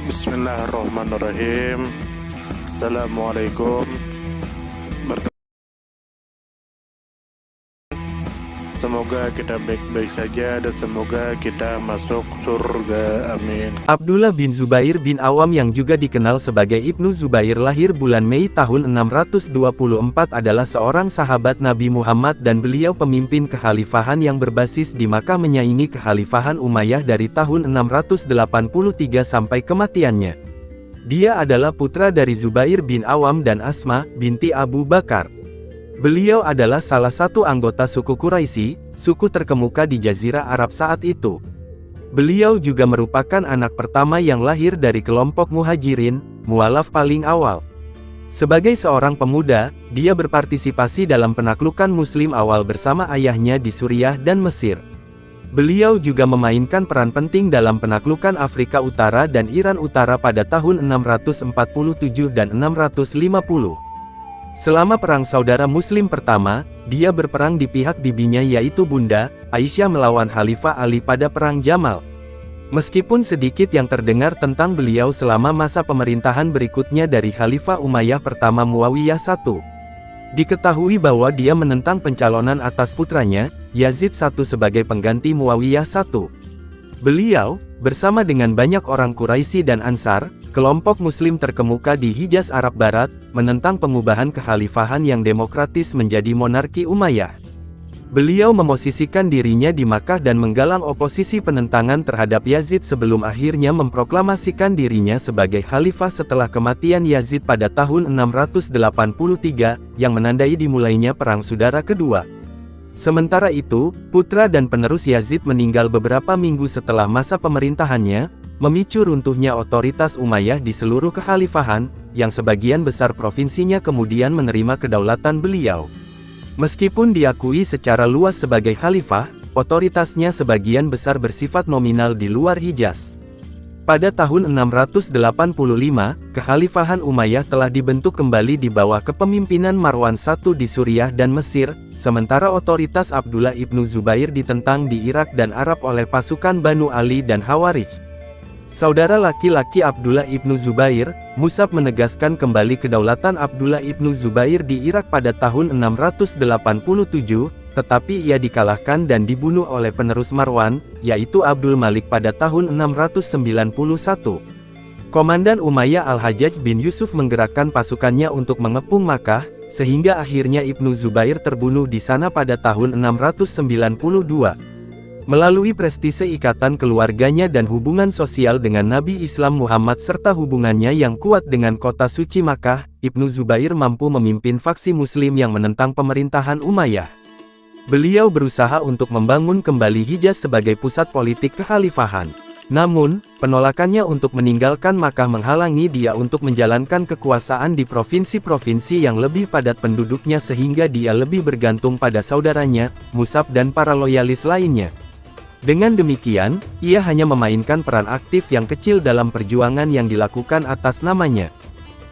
Bismillahirrahmanirrahim. Assalamualaikum. Semoga kita baik-baik saja dan semoga kita masuk surga. Amin. Abdullah bin Zubair bin Awam yang juga dikenal sebagai Ibnu Zubair lahir bulan Mei tahun 624 adalah seorang sahabat Nabi Muhammad dan beliau pemimpin kekhalifahan yang berbasis di Makkah menyaingi kekhalifahan Umayyah dari tahun 683 sampai kematiannya. Dia adalah putra dari Zubair bin Awam dan Asma binti Abu Bakar. Beliau adalah salah satu anggota suku Quraisy, suku terkemuka di Jazirah Arab saat itu. Beliau juga merupakan anak pertama yang lahir dari kelompok muhajirin, mualaf paling awal. Sebagai seorang pemuda, dia berpartisipasi dalam penaklukan Muslim awal bersama ayahnya di Suriah dan Mesir. Beliau juga memainkan peran penting dalam penaklukan Afrika Utara dan Iran Utara pada tahun 647 dan 650. Selama Perang Saudara Muslim pertama, dia berperang di pihak bibinya yaitu Bunda Aisyah melawan Khalifah Ali pada Perang Jamal. Meskipun sedikit yang terdengar tentang beliau selama masa pemerintahan berikutnya dari Khalifah Umayyah pertama Muawiyah I. Diketahui bahwa dia menentang pencalonan atas putranya, Yazid I sebagai pengganti Muawiyah I. Beliau, bersama dengan banyak orang Quraisy dan Ansar, kelompok Muslim terkemuka di Hijaz Arab Barat, menentang pengubahan kekhalifahan yang demokratis menjadi monarki Umayyah. Beliau memosisikan dirinya di Makkah dan menggalang oposisi penentangan terhadap Yazid sebelum akhirnya memproklamasikan dirinya sebagai khalifah setelah kematian Yazid pada tahun 683, yang menandai dimulainya Perang Saudara Kedua. Sementara itu, putra dan penerus Yazid meninggal beberapa minggu setelah masa pemerintahannya, memicu runtuhnya otoritas Umayyah di seluruh kekhalifahan, yang sebagian besar provinsinya kemudian menerima kedaulatan beliau. Meskipun diakui secara luas sebagai khalifah, otoritasnya sebagian besar bersifat nominal di luar Hijaz. Pada tahun 685, kekhalifahan Umayyah telah dibentuk kembali di bawah kepemimpinan Marwan I di Suriah dan Mesir, sementara otoritas Abdullah ibnu Zubair ditentang di Irak dan Arab oleh pasukan Banu Ali dan Khawarij. Saudara laki-laki Abdullah ibnu Zubair, Mus'ab menegaskan kembali kedaulatan Abdullah ibnu Zubair di Irak pada tahun 687, tetapi ia dikalahkan dan dibunuh oleh penerus Marwan, yaitu Abdul Malik pada tahun 691. Komandan Umayyah Al-Hajjaj bin Yusuf menggerakkan pasukannya untuk mengepung Makkah, sehingga akhirnya Ibnu Zubair terbunuh di sana pada tahun 692. Melalui prestise ikatan keluarganya dan hubungan sosial dengan Nabi Islam Muhammad serta hubungannya yang kuat dengan kota suci Makkah, Ibnu Zubair mampu memimpin faksi Muslim yang menentang pemerintahan Umayyah. Beliau berusaha untuk membangun kembali Hijaz sebagai pusat politik kekhalifahan. Namun, penolakannya untuk meninggalkan Makkah menghalangi dia untuk menjalankan kekuasaan di provinsi-provinsi yang lebih padat penduduknya sehingga dia lebih bergantung pada saudaranya, Mus'ab dan para loyalis lainnya. Dengan demikian, ia hanya memainkan peran aktif yang kecil dalam perjuangan yang dilakukan atas namanya.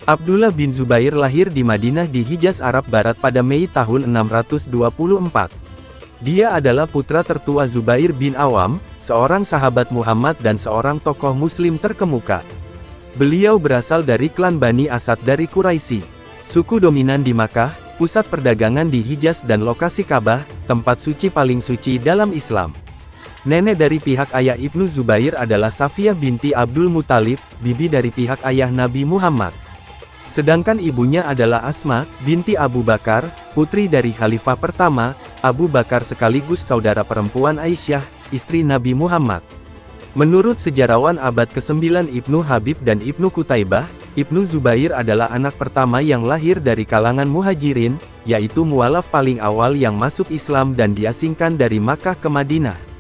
Abdullah bin Zubair lahir di Madinah di Hijaz Arab Barat pada Mei tahun 624. Dia adalah putra tertua Zubair bin Awam, seorang sahabat Muhammad dan seorang tokoh Muslim terkemuka. Beliau berasal dari klan Bani Asad dari Quraisy, suku dominan di Makkah, pusat perdagangan di Hijaz dan lokasi Ka'bah, tempat suci paling suci dalam Islam. Nenek dari pihak ayah Ibnu Zubair adalah Safiyah binti Abdul Muthalib, bibi dari pihak ayah Nabi Muhammad. Sedangkan ibunya adalah Asma binti Abu Bakar, putri dari Khalifah pertama, Abu Bakar sekaligus saudara perempuan Aisyah, istri Nabi Muhammad. Menurut sejarawan abad ke-9 Ibnu Habib dan Ibnu Qutaibah, Ibnu Zubair adalah anak pertama yang lahir dari kalangan muhajirin, yaitu mualaf paling awal yang masuk Islam dan diasingkan dari Makkah ke Madinah.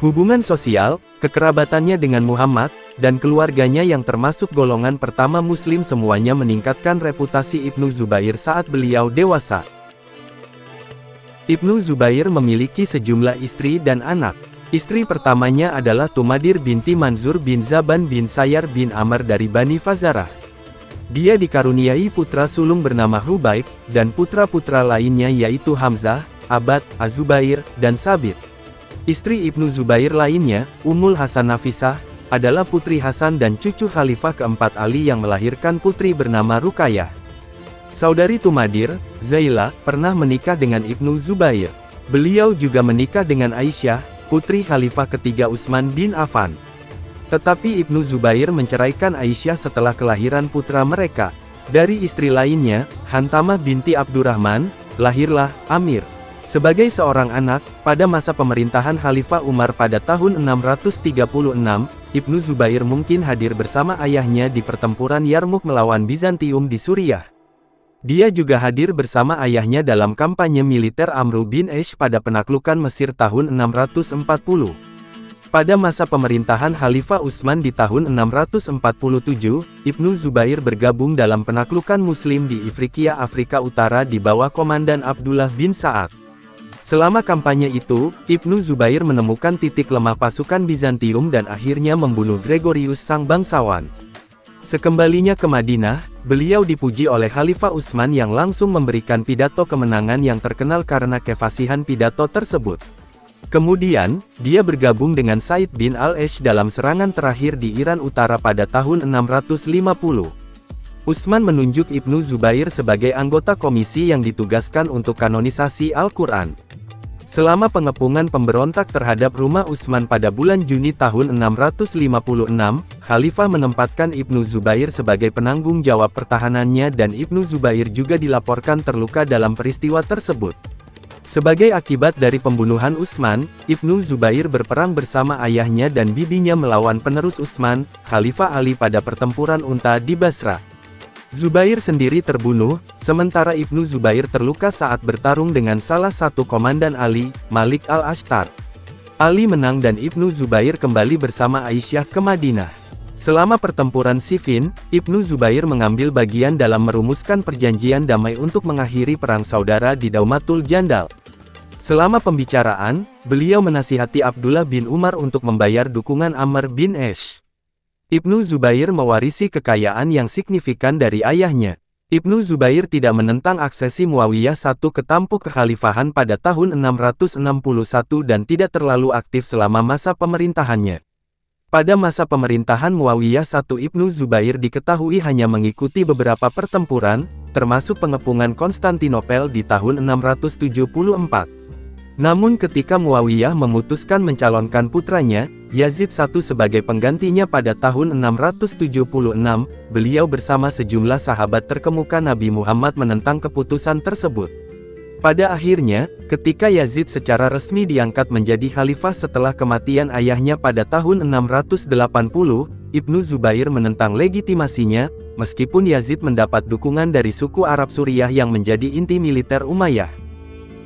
Hubungan sosial, kekerabatannya dengan Muhammad, dan keluarganya yang termasuk golongan pertama Muslim semuanya meningkatkan reputasi Ibnu Zubair saat beliau dewasa. Ibnu Zubair memiliki sejumlah istri dan anak. Istri pertamanya adalah Tumadir binti Manzur bin Zaban bin Sayar bin Amr dari Bani Fazarah. Dia dikaruniai putra sulung bernama Hubaib, dan putra-putra lainnya yaitu Hamzah, Abad, Az-Zubair, dan Sabit. Istri Ibnu Zubair lainnya, Ummul Hasan Nafisah, adalah putri Hasan dan cucu Khalifah keempat Ali yang melahirkan putri bernama Ruqayyah. Saudari Tumadir, Zailah, pernah menikah dengan Ibnu Zubair. Beliau juga menikah dengan Aisyah, putri Khalifah ketiga Utsman bin Affan. Tetapi Ibnu Zubair menceraikan Aisyah setelah kelahiran putra mereka. Dari istri lainnya, Hantamah binti Abdurrahman, lahirlah Amir. Sebagai seorang anak, pada masa pemerintahan Khalifah Umar pada tahun 636, Ibnu Zubair mungkin hadir bersama ayahnya di pertempuran Yarmuk melawan Bizantium di Suriah. Dia juga hadir bersama ayahnya dalam kampanye militer Amru bin Aish pada penaklukan Mesir tahun 640. Pada masa pemerintahan Khalifah Utsman di tahun 647, Ibnu Zubair bergabung dalam penaklukan Muslim di Ifriqiya Afrika Utara di bawah komandan Abdullah bin Sa'ad. Selama kampanye itu, Ibnu Zubair menemukan titik lemah pasukan Bizantium dan akhirnya membunuh Gregorius sang bangsawan. Sekembalinya ke Madinah, beliau dipuji oleh Khalifah Utsman yang langsung memberikan pidato kemenangan yang terkenal karena kefasihan pidato tersebut. Kemudian, dia bergabung dengan Said bin al-Aish dalam serangan terakhir di Iran Utara pada tahun 650. Utsman menunjuk Ibnu Zubair sebagai anggota komisi yang ditugaskan untuk kanonisasi Al-Quran. Selama pengepungan pemberontak terhadap rumah Utsman pada bulan Juni tahun 656, Khalifah menempatkan Ibnu Zubair sebagai penanggung jawab pertahanannya dan Ibnu Zubair juga dilaporkan terluka dalam peristiwa tersebut. Sebagai akibat dari pembunuhan Utsman, Ibnu Zubair berperang bersama ayahnya dan bibinya melawan penerus Utsman, Khalifah Ali pada pertempuran Unta di Basra. Zubair sendiri terbunuh, sementara Ibnu Zubair terluka saat bertarung dengan salah satu komandan Ali, Malik al-Ashtar. Ali menang dan Ibnu Zubair kembali bersama Aisyah ke Madinah. Selama pertempuran Siffin, Ibnu Zubair mengambil bagian dalam merumuskan perjanjian damai untuk mengakhiri perang saudara di Daumatul Jandal. Selama pembicaraan, beliau menasihati Abdullah bin Umar untuk membayar dukungan Amr bin Aish. Ibnu Zubair mewarisi kekayaan yang signifikan dari ayahnya. Ibnu Zubair tidak menentang aksesi Muawiyah I ke tampuk kekhalifahan pada tahun 661 dan tidak terlalu aktif selama masa pemerintahannya. Pada masa pemerintahan Muawiyah I, Ibnu Zubair diketahui hanya mengikuti beberapa pertempuran, termasuk pengepungan Konstantinopel di tahun 674. Namun ketika Muawiyah memutuskan mencalonkan putranya, Yazid I sebagai penggantinya pada tahun 676, beliau bersama sejumlah sahabat terkemuka Nabi Muhammad menentang keputusan tersebut. Pada akhirnya, ketika Yazid secara resmi diangkat menjadi khalifah setelah kematian ayahnya pada tahun 680, Ibnu Zubair menentang legitimasinya, meskipun Yazid mendapat dukungan dari suku Arab Suriah yang menjadi inti militer Umayyah.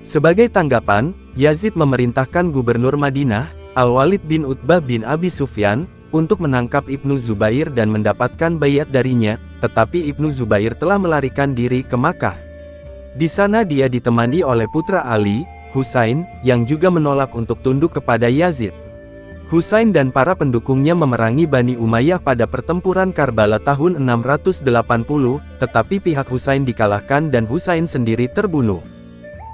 Sebagai tanggapan, Yazid memerintahkan Gubernur Madinah, Al-Walid bin Utbah bin Abi Sufyan, untuk menangkap Ibnu Zubair dan mendapatkan baiat darinya, tetapi Ibnu Zubair telah melarikan diri ke Makkah. Di sana dia ditemani oleh putra Ali, Husain, yang juga menolak untuk tunduk kepada Yazid. Husain dan para pendukungnya memerangi Bani Umayyah pada pertempuran Karbala tahun 680, tetapi pihak Husain dikalahkan dan Husain sendiri terbunuh.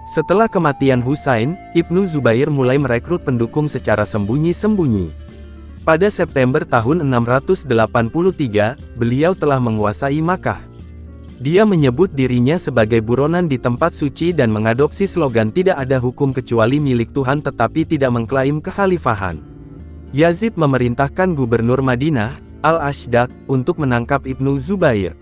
Setelah kematian Husain, Ibnu Zubair mulai merekrut pendukung secara sembunyi-sembunyi. Pada September tahun 683, beliau telah menguasai Makkah. Dia menyebut dirinya sebagai buronan di tempat suci dan mengadopsi slogan tidak ada hukum kecuali milik Tuhan tetapi tidak mengklaim kekhalifahan. Yazid memerintahkan Gubernur Madinah, Al-Ashdaq, untuk menangkap Ibnu Zubair.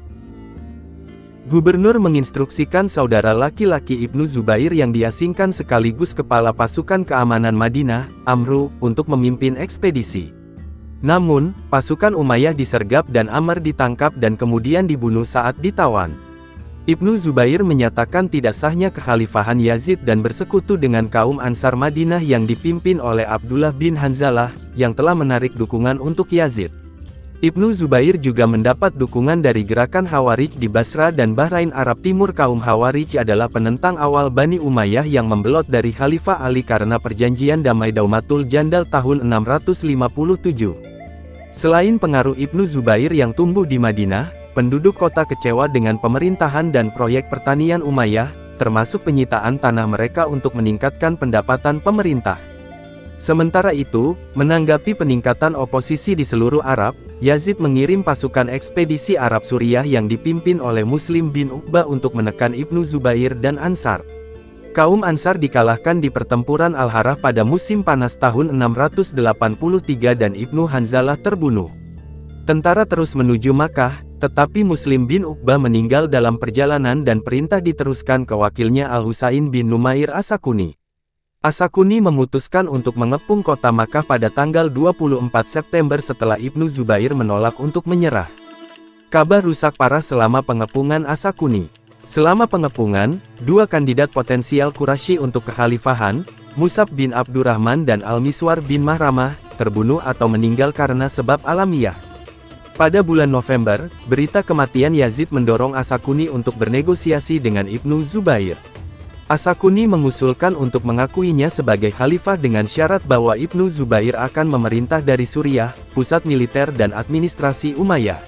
Gubernur menginstruksikan saudara laki-laki Ibnu Zubair yang diasingkan sekaligus kepala pasukan keamanan Madinah, Amru, untuk memimpin ekspedisi. Namun, pasukan Umayyah disergap dan Amr ditangkap dan kemudian dibunuh saat ditawan. Ibnu Zubair menyatakan tidak sahnya kekhalifahan Yazid dan bersekutu dengan kaum Ansar Madinah yang dipimpin oleh Abdullah bin Hanzalah, yang telah menarik dukungan untuk Yazid. Ibnu Zubair juga mendapat dukungan dari gerakan Khawarij di Basra dan Bahrain Arab Timur. Kaum Khawarij adalah penentang awal Bani Umayyah yang membelot dari Khalifah Ali karena perjanjian damai Daumatul Jandal tahun 657. Selain pengaruh Ibnu Zubair yang tumbuh di Madinah, penduduk kota kecewa dengan pemerintahan dan proyek pertanian Umayyah, termasuk penyitaan tanah mereka untuk meningkatkan pendapatan pemerintah. Sementara itu, menanggapi peningkatan oposisi di seluruh Arab, Yazid mengirim pasukan ekspedisi Arab Suriah yang dipimpin oleh Muslim bin Uqbah untuk menekan Ibnu Zubair dan Ansar. Kaum Ansar dikalahkan di pertempuran Al-Harrah pada musim panas tahun 683 dan Ibnu Hanzalah terbunuh. Tentara terus menuju Makkah, tetapi Muslim bin Uqbah meninggal dalam perjalanan dan perintah diteruskan ke wakilnya Al-Husain bin Numair As-Sakuni. As-Sakuni memutuskan untuk mengepung kota Makkah pada tanggal 24 September setelah Ibnu Zubair menolak untuk menyerah. Ka'bah rusak parah selama pengepungan As-Sakuni. Selama pengepungan, dua kandidat potensial Quraisy untuk kekhalifahan, Mus'ab bin Abdurrahman dan Al-Miswar bin Mahramah, terbunuh atau meninggal karena sebab alamiah. Pada bulan November, berita kematian Yazid mendorong As-Sakuni untuk bernegosiasi dengan Ibnu Zubair. As-Sakuni mengusulkan untuk mengakuinya sebagai khalifah dengan syarat bahwa Ibnu Zubair akan memerintah dari Suriah, pusat militer dan administrasi Umayyah.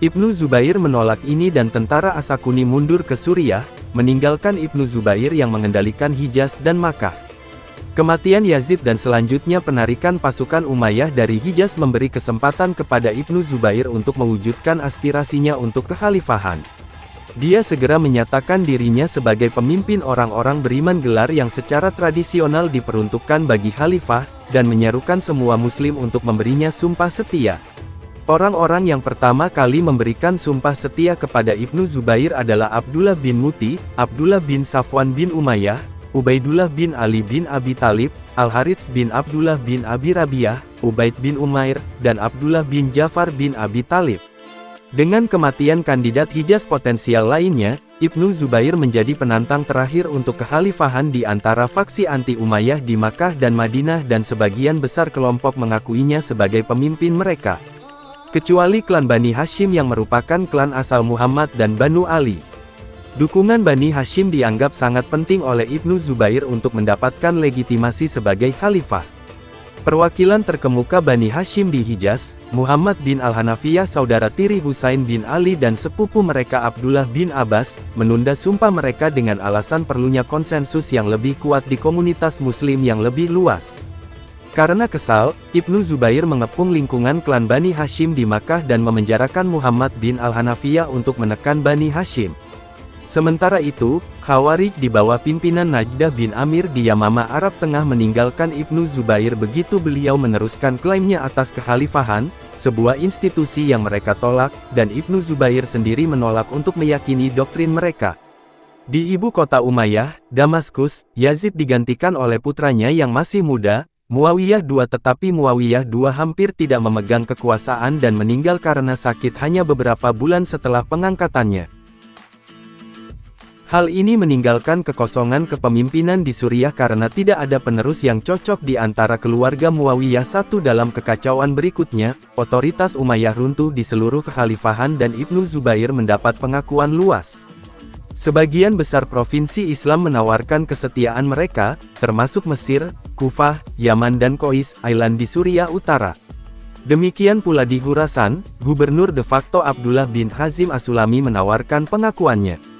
Ibnu Zubair menolak ini dan tentara As-Sakuni mundur ke Suriah, meninggalkan Ibnu Zubair yang mengendalikan Hijaz dan Makkah. Kematian Yazid dan selanjutnya penarikan pasukan Umayyah dari Hijaz memberi kesempatan kepada Ibnu Zubair untuk mewujudkan aspirasinya untuk kekhalifahan. Dia segera menyatakan dirinya sebagai pemimpin orang-orang beriman gelar yang secara tradisional diperuntukkan bagi khalifah, dan menyerukan semua muslim untuk memberinya sumpah setia. Orang-orang yang pertama kali memberikan sumpah setia kepada Ibnu Zubair adalah Abdullah bin Muti, Abdullah bin Safwan bin Umayyah, Ubaidullah bin Ali bin Abi Thalib, Al-Harits bin Abdullah bin Abi Rabi'ah, Ubaid bin Umair, dan Abdullah bin Ja'far bin Abi Thalib. Dengan kematian kandidat Hijaz potensial lainnya, Ibnu Zubair menjadi penantang terakhir untuk kekhalifahan di antara faksi anti-Umayyah di Makkah dan Madinah dan sebagian besar kelompok mengakuinya sebagai pemimpin mereka. Kecuali klan Bani Hashim yang merupakan klan asal Muhammad dan Banu Ali. Dukungan Bani Hashim dianggap sangat penting oleh Ibnu Zubair untuk mendapatkan legitimasi sebagai khalifah. Perwakilan terkemuka Bani Hashim di Hijaz, Muhammad bin Al-Hanafiyah saudara tiri Husain bin Ali dan sepupu mereka Abdullah bin Abbas, menunda sumpah mereka dengan alasan perlunya konsensus yang lebih kuat di komunitas muslim yang lebih luas. Karena kesal, Ibnu Zubair mengepung lingkungan klan Bani Hashim di Makkah dan memenjarakan Muhammad bin Al-Hanafiyah untuk menekan Bani Hashim. Sementara itu, Khawarij di bawah pimpinan Najdah bin Amir di Yamamah Arab Tengah meninggalkan Ibnu Zubair begitu beliau meneruskan klaimnya atas kekhalifahan, sebuah institusi yang mereka tolak, dan Ibnu Zubair sendiri menolak untuk meyakini doktrin mereka. Di ibu kota Umayyah, Damaskus, Yazid digantikan oleh putranya yang masih muda, Muawiyah II, tetapi Muawiyah II hampir tidak memegang kekuasaan dan meninggal karena sakit hanya beberapa bulan setelah pengangkatannya. Hal ini meninggalkan kekosongan kepemimpinan di Suriah karena tidak ada penerus yang cocok di antara keluarga Muawiyah I. Dalam kekacauan berikutnya, otoritas Umayyah runtuh di seluruh kekhalifahan dan Ibnu Zubair mendapat pengakuan luas. Sebagian besar provinsi Islam menawarkan kesetiaan mereka, termasuk Mesir, Kufah, Yaman dan Qois Island di Suriah Utara. Demikian pula di Khurasan, gubernur de facto Abdullah bin Hazim As-Sulami menawarkan pengakuannya.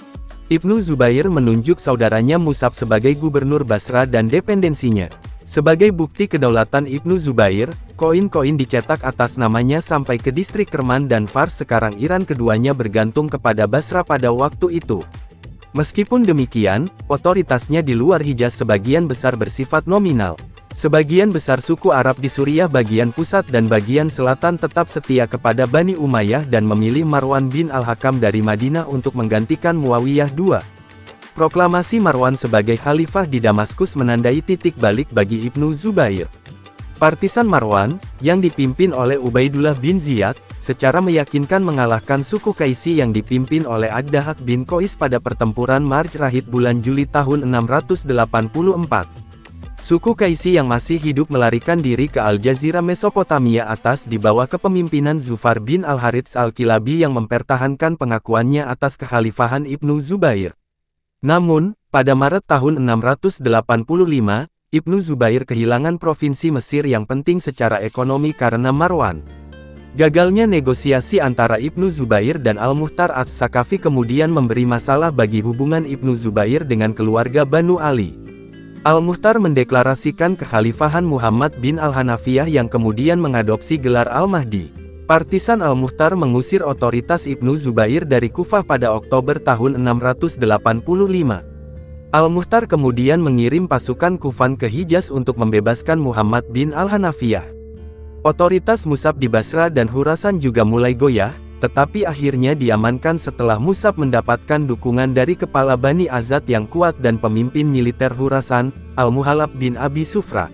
Ibnu Zubair menunjuk saudaranya Mus'ab sebagai gubernur Basra dan dependensinya. Sebagai bukti kedaulatan Ibnu Zubair, koin-koin dicetak atas namanya sampai ke distrik Kerman dan Fars sekarang Iran. Keduanya bergantung kepada Basra pada waktu itu. Meskipun demikian, otoritasnya di luar Hijaz sebagian besar bersifat nominal. Sebagian besar suku Arab di Suriah bagian pusat dan bagian selatan tetap setia kepada Bani Umayyah dan memilih Marwan bin Al-Hakam dari Madinah untuk menggantikan Muawiyah II. Proklamasi Marwan sebagai khalifah di Damaskus menandai titik balik bagi Ibnu Zubair. Partisan Marwan, yang dipimpin oleh Ubaidullah bin Ziyad, secara meyakinkan mengalahkan suku Qaisi yang dipimpin oleh Ad-Dahak bin Qois pada pertempuran Marj Rahid bulan Juli tahun 684. Suku Qaisi yang masih hidup melarikan diri ke Al-Jazirah Mesopotamia atas di bawah kepemimpinan Zufar bin Al-Harits Al-Kilabi yang mempertahankan pengakuannya atas kekhalifahan Ibnu Zubair. Namun, pada Maret tahun 685, Ibnu Zubair kehilangan provinsi Mesir yang penting secara ekonomi karena Marwan. Gagalnya negosiasi antara Ibnu Zubair dan Al-Muhtar Ats-Sakafi kemudian memberi masalah bagi hubungan Ibnu Zubair dengan keluarga Banu Ali. Al-Mukhtar mendeklarasikan kekhalifahan Muhammad bin Al-Hanafiyah yang kemudian mengadopsi gelar Al-Mahdi. Partisan Al-Mukhtar mengusir otoritas Ibnu Zubair dari Kufah pada Oktober tahun 685. Al-Mukhtar kemudian mengirim pasukan Kufan ke Hijaz untuk membebaskan Muhammad bin Al-Hanafiyah. Otoritas Mus'ab di Basra dan Khurasan juga mulai goyah, tetapi akhirnya diamankan setelah Mus'ab mendapatkan dukungan dari kepala Bani Azad yang kuat dan pemimpin militer Khurasan, Al-Muhallab bin Abi Sufra.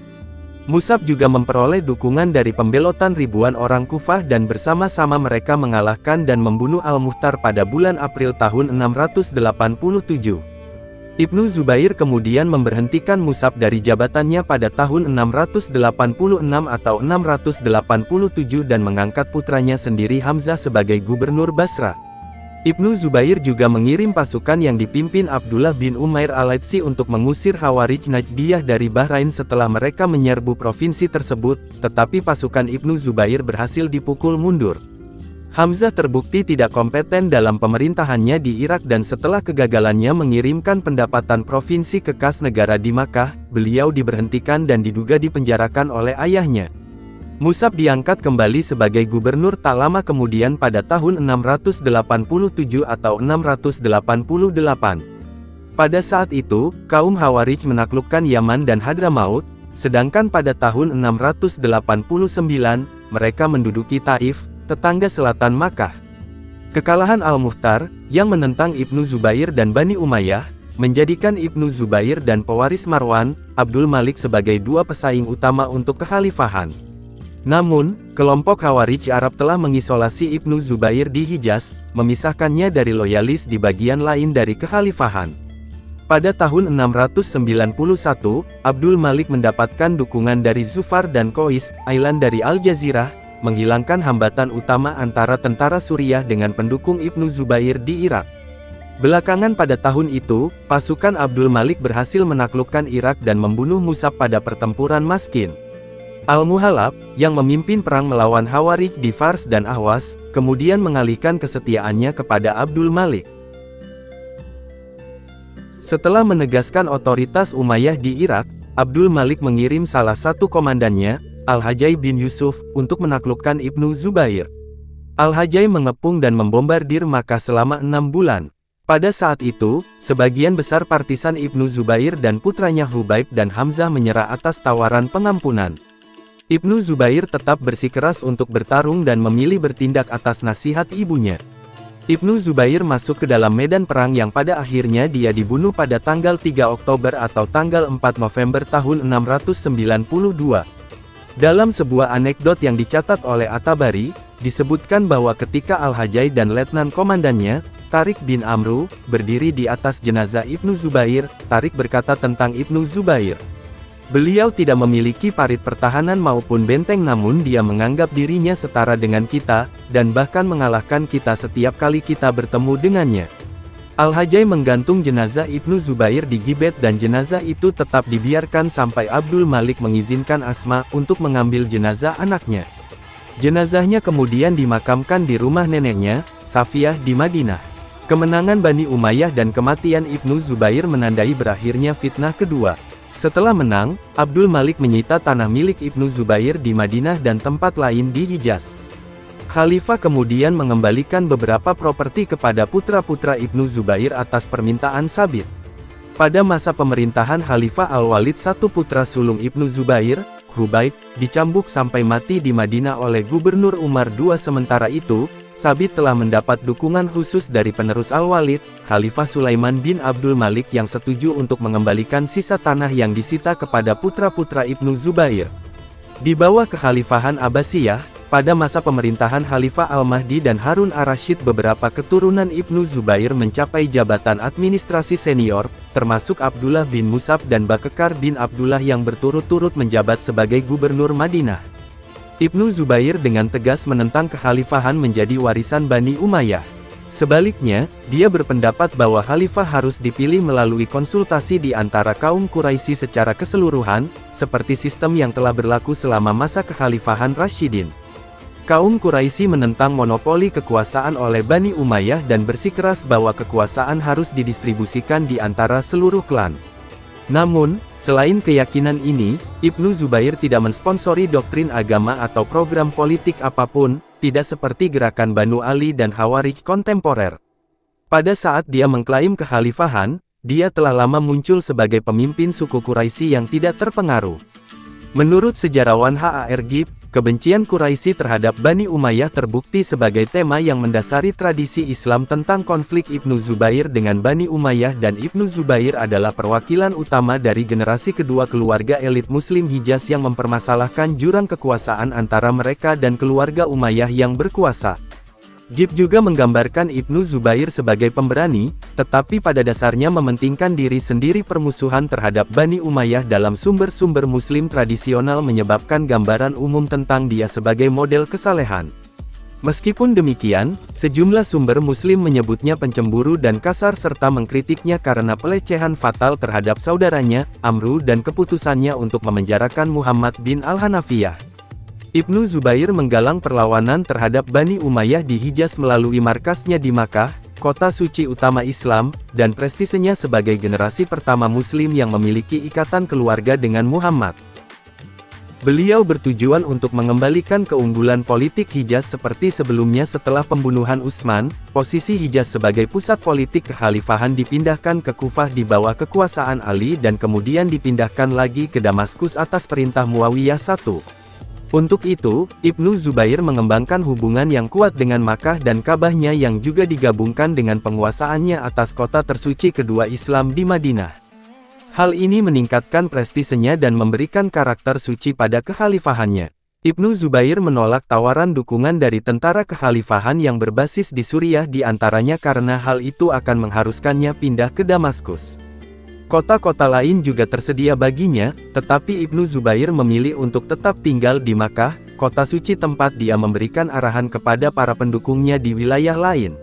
Mus'ab juga memperoleh dukungan dari pembelotan ribuan orang Kufah dan bersama-sama mereka mengalahkan dan membunuh Al-Mukhtar pada bulan April tahun 687. Ibnu Zubair kemudian memberhentikan Mus'ab dari jabatannya pada tahun 686 atau 687 dan mengangkat putranya sendiri Hamzah sebagai gubernur Basra. Ibnu Zubair juga mengirim pasukan yang dipimpin Abdullah bin Umair Al-Laitsi untuk mengusir Khawarij Najdiyah dari Bahrain setelah mereka menyerbu provinsi tersebut, tetapi pasukan Ibnu Zubair berhasil dipukul mundur. Hamzah terbukti tidak kompeten dalam pemerintahannya di Irak dan setelah kegagalannya mengirimkan pendapatan provinsi ke kas negara di Makkah, beliau diberhentikan dan diduga dipenjarakan oleh ayahnya. Mus'ab diangkat kembali sebagai gubernur tak lama kemudian pada tahun 687 atau 688. Pada saat itu, kaum Khawarij menaklukkan Yaman dan Hadramaut, sedangkan pada tahun 689, mereka menduduki Taif, tetangga selatan Makkah. Kekalahan Al-Mukhtar, yang menentang Ibnu Zubair dan Bani Umayyah, menjadikan Ibnu Zubair dan pewaris Marwan, Abdul Malik sebagai dua pesaing utama untuk kekhalifahan. Namun, kelompok Khawarij Arab telah mengisolasi Ibnu Zubair di Hijaz, memisahkannya dari loyalis di bagian lain dari kekhalifahan. Pada tahun 691, Abdul Malik mendapatkan dukungan dari Zufar dan Qais Ailan dari Al-Jazirah, menghilangkan hambatan utama antara tentara Suriah dengan pendukung Ibnu Zubair di Irak. Belakangan pada tahun itu, pasukan Abdul Malik berhasil menaklukkan Irak dan membunuh Mus'ab pada pertempuran Maskin. Al-Muhallab, yang memimpin perang melawan Khawarij di Fars dan Ahwas, kemudian mengalihkan kesetiaannya kepada Abdul Malik. Setelah menegaskan otoritas Umayyah di Irak, Abdul Malik mengirim salah satu komandannya, Al-Hajjaj bin Yusuf, untuk menaklukkan Ibnu Zubair. Al-Hajjaj mengepung dan membombardir Makkah selama 6 bulan. Pada saat itu, sebagian besar partisan Ibnu Zubair dan putranya Hubaib dan Hamzah menyerah atas tawaran pengampunan. Ibnu Zubair tetap bersikeras untuk bertarung dan memilih bertindak atas nasihat ibunya. Ibnu Zubair masuk ke dalam medan perang yang pada akhirnya dia dibunuh pada tanggal 3 Oktober atau tanggal 4 November tahun 692. Dalam sebuah anekdot yang dicatat oleh At-Tabari, disebutkan bahwa ketika Al-Hajjaj dan letnan komandannya, Tariq bin Amru, berdiri di atas jenazah Ibnu Zubair, Tariq berkata tentang Ibnu Zubair, "Beliau tidak memiliki parit pertahanan maupun benteng namun dia menganggap dirinya setara dengan kita, dan bahkan mengalahkan kita setiap kali kita bertemu dengannya." Al-Hajjaj menggantung jenazah Ibnu Zubair di Gibet dan jenazah itu tetap dibiarkan sampai Abdul Malik mengizinkan Asma untuk mengambil jenazah anaknya. Jenazahnya kemudian dimakamkan di rumah neneknya, Safiyah di Madinah. Kemenangan Bani Umayyah dan kematian Ibnu Zubair menandai berakhirnya fitnah kedua. Setelah menang, Abdul Malik menyita tanah milik Ibnu Zubair di Madinah dan tempat lain di Hijaz. Khalifah kemudian mengembalikan beberapa properti kepada putra-putra Ibnu Zubair atas permintaan Sabit. Pada masa pemerintahan Khalifah Al-Walid, satu putra sulung Ibnu Zubair, Hubaib, dicambuk sampai mati di Madinah oleh Gubernur Umar II. Sementara itu, Sabit telah mendapat dukungan khusus dari penerus Al-Walid, Khalifah Sulaiman bin Abdul Malik yang setuju untuk mengembalikan sisa tanah yang disita kepada putra-putra Ibnu Zubair. Di bawah kekhalifahan Abbasiyah, pada masa pemerintahan Khalifah Al-Mahdi dan Harun ar-Rasyid, beberapa keturunan Ibnu Zubair mencapai jabatan administrasi senior, termasuk Abdullah bin Mus'ab dan Bakekar bin Abdullah yang berturut-turut menjabat sebagai gubernur Madinah. Ibnu Zubair dengan tegas menentang kekhalifahan menjadi warisan Bani Umayyah. Sebaliknya, dia berpendapat bahwa khalifah harus dipilih melalui konsultasi di antara kaum Quraisy secara keseluruhan, seperti sistem yang telah berlaku selama masa kekhalifahan Rasyidin. Kaum Quraisy menentang monopoli kekuasaan oleh Bani Umayyah dan bersikeras bahwa kekuasaan harus didistribusikan di antara seluruh klan. Namun, selain keyakinan ini, Ibnu Zubair tidak mensponsori doktrin agama atau program politik apapun, tidak seperti gerakan Banu Ali dan Khawarij kontemporer. Pada saat dia mengklaim kekhalifahan, dia telah lama muncul sebagai pemimpin suku Quraisy yang tidak terpengaruh. Menurut sejarawan H.A.R. Gibb, kebencian Quraisy terhadap Bani Umayyah terbukti sebagai tema yang mendasari tradisi Islam tentang konflik Ibnu Zubair dengan Bani Umayyah, dan Ibnu Zubair adalah perwakilan utama dari generasi kedua keluarga elit Muslim Hijaz yang mempermasalahkan jurang kekuasaan antara mereka dan keluarga Umayyah yang berkuasa. Gibb juga menggambarkan Ibnu Zubair sebagai pemberani, tetapi pada dasarnya mementingkan diri sendiri. Permusuhan terhadap Bani Umayyah dalam sumber-sumber Muslim tradisional menyebabkan gambaran umum tentang dia sebagai model kesalehan. Meskipun demikian, sejumlah sumber Muslim menyebutnya pencemburu dan kasar serta mengkritiknya karena pelecehan fatal terhadap saudaranya, Amru, dan keputusannya untuk memenjarakan Muhammad bin Al-Hanafiyah. Ibnu Zubair menggalang perlawanan terhadap Bani Umayyah di Hijaz melalui markasnya di Makkah, kota suci utama Islam, dan prestisenya sebagai generasi pertama Muslim yang memiliki ikatan keluarga dengan Muhammad. Beliau bertujuan untuk mengembalikan keunggulan politik Hijaz seperti sebelumnya. Setelah pembunuhan Utsman, posisi Hijaz sebagai pusat politik kekhalifahan dipindahkan ke Kufah di bawah kekuasaan Ali dan kemudian dipindahkan lagi ke Damaskus atas perintah Muawiyah I. Untuk itu, Ibnu Zubair mengembangkan hubungan yang kuat dengan Makkah dan Ka'bahnya yang juga digabungkan dengan penguasaannya atas kota tersuci kedua Islam di Madinah. Hal ini meningkatkan prestisenya dan memberikan karakter suci pada kekhalifahannya. Ibnu Zubair menolak tawaran dukungan dari tentara kekhalifahan yang berbasis di Suriah, di antaranya karena hal itu akan mengharuskannya pindah ke Damaskus. Kota-kota lain juga tersedia baginya, tetapi Ibnu Zubair memilih untuk tetap tinggal di Makkah, kota suci tempat dia memberikan arahan kepada para pendukungnya di wilayah lain.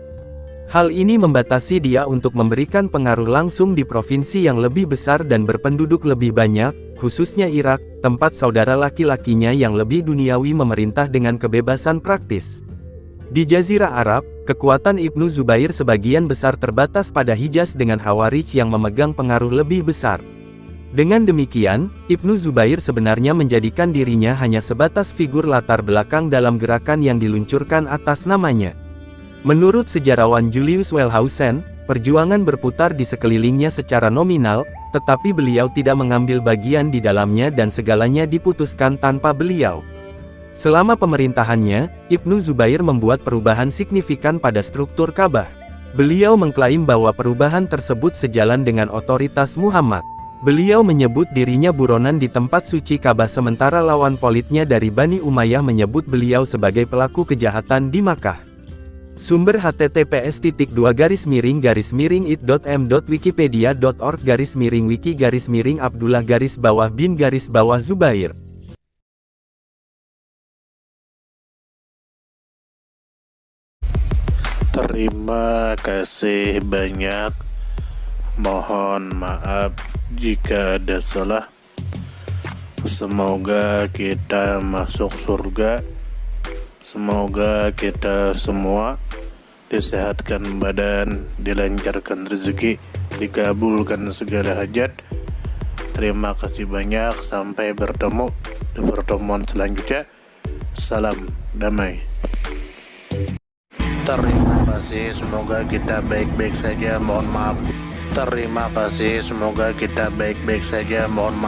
Hal ini membatasi dia untuk memberikan pengaruh langsung di provinsi yang lebih besar dan berpenduduk lebih banyak, khususnya Irak, tempat saudara laki-lakinya yang lebih duniawi memerintah dengan kebebasan praktis. Di Jazirah Arab, kekuatan Ibnu Zubair sebagian besar terbatas pada Hijaz dengan Khawarij yang memegang pengaruh lebih besar. Dengan demikian, Ibnu Zubair sebenarnya menjadikan dirinya hanya sebatas figur latar belakang dalam gerakan yang diluncurkan atas namanya. Menurut sejarawan Julius Wellhausen, perjuangan berputar di sekelilingnya secara nominal, tetapi beliau tidak mengambil bagian di dalamnya dan segalanya diputuskan tanpa beliau. Selama pemerintahannya, Ibnu Zubair membuat perubahan signifikan pada struktur Ka'bah. Beliau mengklaim bahwa perubahan tersebut sejalan dengan otoritas Muhammad. Beliau menyebut dirinya buronan di tempat suci Ka'bah sementara lawan politnya dari Bani Umayyah menyebut beliau sebagai pelaku kejahatan di Makkah. Sumber https://it.m.wiki.it.org/wiki-Abdullah-bin-Zubair. Terima kasih banyak. Mohon maaf jika ada salah. Semoga kita masuk surga. Semoga kita semua disehatkan badan, dilancarkan rezeki, dikabulkan segala hajat. Terima kasih banyak. Sampai bertemu di pertemuan selanjutnya. Salam damai. Terima kasih, semoga kita baik-baik saja, mohon maaf. Terima kasih, semoga kita baik-baik saja, mohon maaf.